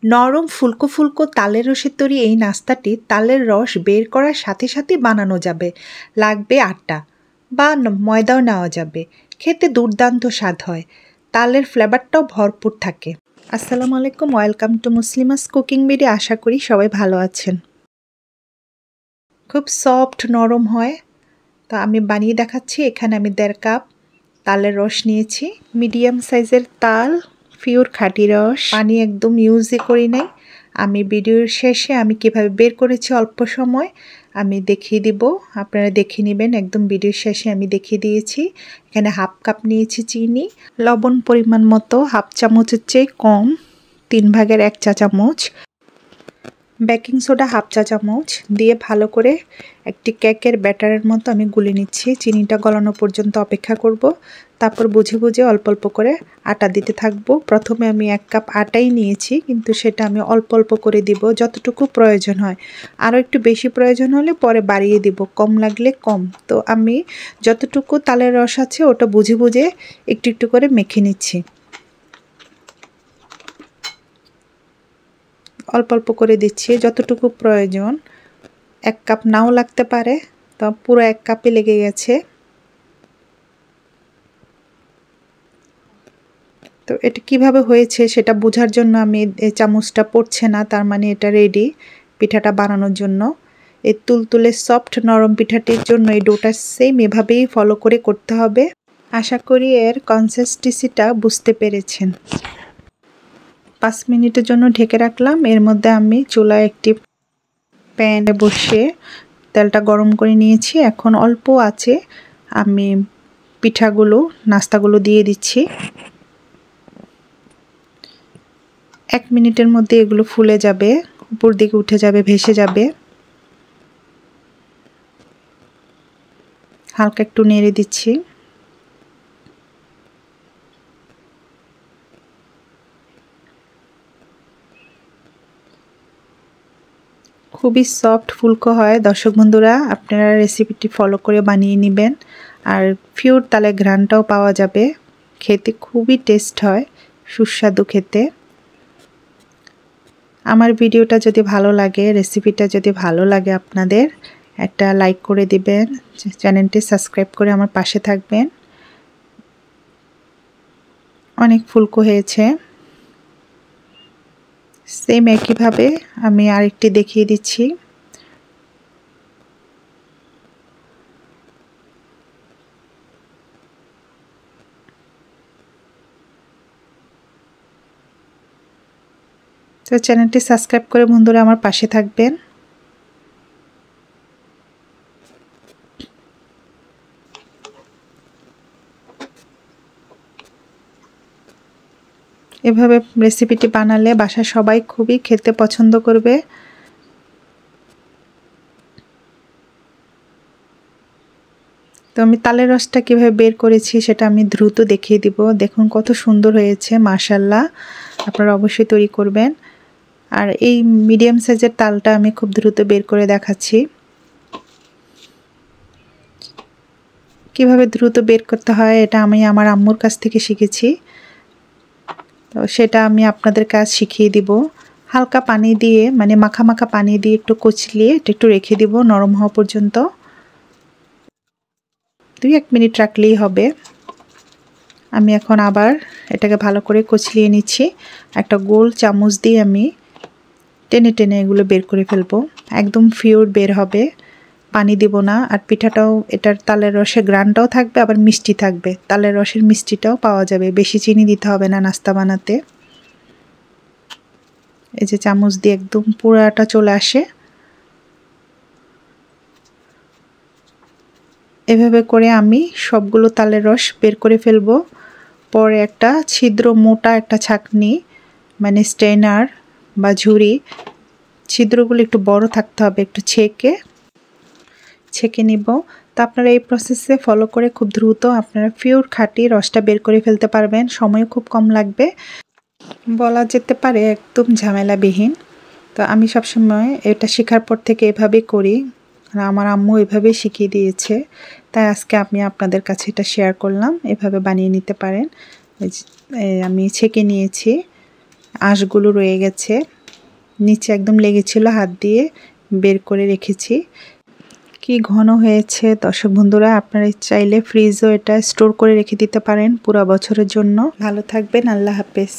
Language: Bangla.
নরম ফুলকো ফুলকো তালের রসের তৈরি এই নাস্তাটি তালের রস বের করার সাথে সাথে বানানো যাবে। লাগবে আটা বা ময়দাও নেওয়া যাবে। খেতে দুর্দান্ত স্বাদ হয়। তালের ফ্লেভারটাও ভরপুর থাকে। আসসালামু আলাইকুম, ওয়েলকাম টু মুসলিমাস কুকিং ভিডিও। আশা করি সবাই ভালো আছেন। খুব সফট নরম হয়। তো আমি বানিয়ে দেখাচ্ছি। এখানে আমি 1.5 কাপ তালের রস নিয়েছি। মিডিয়াম সাইজের তাল, পিওর খাঁটি রস, পানি একদম ইউজই করি নাই। আমি ভিডিওর শেষে আমি কিভাবে বের করেছি অল্প সময় আমি দেখিয়ে দিব, আপনারা দেখে নেবেন। একদম ভিডিওর শেষে আমি দেখিয়ে দিয়েছি। এখানে 1/2 কাপ নিয়েছি চিনি, লবণ পরিমাণ মতো 1/2 চামচের চেয়ে কম, 3 ভাগের 1 চা চামচ, বেকিং সোডা 1/2 চা চামচ দিয়ে ভালো করে একটি কেকের ব্যাটারের মতো আমি গুলে নিচ্ছি। চিনিটা গলানো পর্যন্ত অপেক্ষা করব। তারপর বুঝে বুঝে অল্প অল্প করে আটা দিতে থাকবো। প্রথমে আমি 1 কাপ আটাই নিয়েছি, কিন্তু সেটা আমি অল্প অল্প করে দিব, যতটুকু প্রয়োজন হয়। আরও একটু বেশি প্রয়োজন হলে পরে বাড়িয়ে দিব, কম লাগলে কম। তো আমি যতটুকু তালের রস আছে ওটা বুঝে বুঝে একটু একটু করে মেখে নিচ্ছি। অল্প অল্প করে দিচ্ছি যতটুকু প্রয়োজন। 1 কাপ নাও লাগতে পারে, তো পুরো 1 কাপে লেগে গেছে। তো এটা কিভাবে হয়েছে সেটা বোঝার জন্য আমি এই চামচটা পড়ছে না, তার মানে এটা রেডি পিঠাটা বানানোর জন্য। এই তুলতুলে সফট নরম পিঠাটির জন্য এই ডোটা সেম এভাবেই ফলো করে করতে হবে। আশা করি এর কনসিস্টেন্সিটা বুঝতে পেরেছেন। 5 মিনিটের জন্য ঢেকে রাখলাম। এর মধ্যে আমি চুলায় একটি প্যানে বসিয়ে তেলটা গরম করে নিয়েছি। এখন অল্প আছে আমি নাস্তাগুলো দিয়ে দিচ্ছি। 1 মিনিটের মধ্যে এগুলো ফুলে যাবে, উপর দিকে উঠে যাবে, ভেসে যাবে। হালকা একটু নেড়ে দিচ্ছি। খুবই সফট ফুলকো হয়। দর্শক বন্ধুরা, আপনারা রেসিপিটি ফলো করে বানিয়ে নেবেন। আর পিওর তালের ঘ্রাণটাও পাওয়া যাবে। খেতে খুবই টেস্ট হয়, সুস্বাদু খেতে। আমার ভিডিওটা যদি ভালো লাগে, রেসিপিটা যদি ভালো লাগে আপনাদের, একটা লাইক করে দিবেন, চ্যানেলটি সাবস্ক্রাইব করে আমার পাশে থাকবেন। অনেক ফুলকো হয়েছে। সেম একইভাবে আমি আরেকটি দেখিয়ে দিচ্ছি। তো চ্যানেলটি সাবস্ক্রাইব করে বন্ধুরা আমার পাশে থাকবেন। এভাবে রেসিপিটি বানালে বাসার সবাই খুবই খেতে পছন্দ করবে। তো আমি তালের রসটা কিভাবে বের করেছি সেটা আমি দ্রুত দেখিয়ে দিব। দেখুন কত সুন্দর হয়েছে, মাশাআল্লাহ। আপনারা অবশ্যই তৈরি করবেন। আর এই মিডিয়াম সাইজের তালটা আমি খুব দ্রুত বের করে দেখাচ্ছি। কিভাবে দ্রুত বের করতে হয় এটা আমি আমার আম্মুর কাছ থেকে শিখেছি। তো সেটা আমি আপনাদের কাজ শিখিয়ে দিব। হালকা পানি দিয়ে, মানে মাখা মাখা পানি দিয়ে একটু কচলিয়ে এটা একটু রেখে দিব নরম হওয়া পর্যন্ত। 2-1 মিনিট রাখলেই হবে। আমি এখন আবার এটাকে ভালো করে কচলিয়ে নিচ্ছি। একটা গোল চামচ দিয়ে আমি টেনে টেনে এগুলো বের করে ফেলবো। একদম পিওর বের হবে, পানি দেব না। আর পিঠাটাও, এটার তালের রসের গ্রানটাও থাকবে, আবার মিষ্টি থাকবে। তালের রসের মিষ্টিটাও পাওয়া যাবে, বেশি চিনি দিতে হবে না নাস্তা বানাতে। এই যে চামচ দিয়ে একদম পুরাটা চলে আসে। এভাবে করে আমি সবগুলো তালের রস বের করে ফেলবো। পরে একটা ছিদ্র মোটা একটা ছাঁকনি, মানে স্ট্রেনার বা ঝুড়ি, ছিদ্রগুলো একটু বড় থাকতে হবে, একটু ছেঁকে নিব। তো আপনারা এই প্রসেসে ফলো করে খুব দ্রুত আপনারা পিওর খাঁটি রসটা বের করে ফেলতে পারবেন। সময় খুব কম লাগবে, বলা যেতে পারে একদম ঝামেলাবিহীন। তো আমি সবসময় এটা শেখার পর থেকে এভাবেই করি, আর আমার আম্মু এভাবেই শিখিয়ে দিয়েছে। তাই আজকে আমি আপনাদের কাছে এটা শেয়ার করলাম। এভাবে বানিয়ে নিতে পারেন। আমি ছেঁকে নিয়েছি। আঁশগুলো রয়ে গেছে, নিচে একদম লেগেছিল, হাত দিয়ে বের করে রেখেছি। কি ঘন হয়েছে দর্শক বন্ধুরা, আপনারা চাইলে ফ্রিজও এটা স্টোর করে রেখে দিতে পারেন পুরো বছরের জন্য। ভালো থাকবেন, আল্লাহ হাফেজ।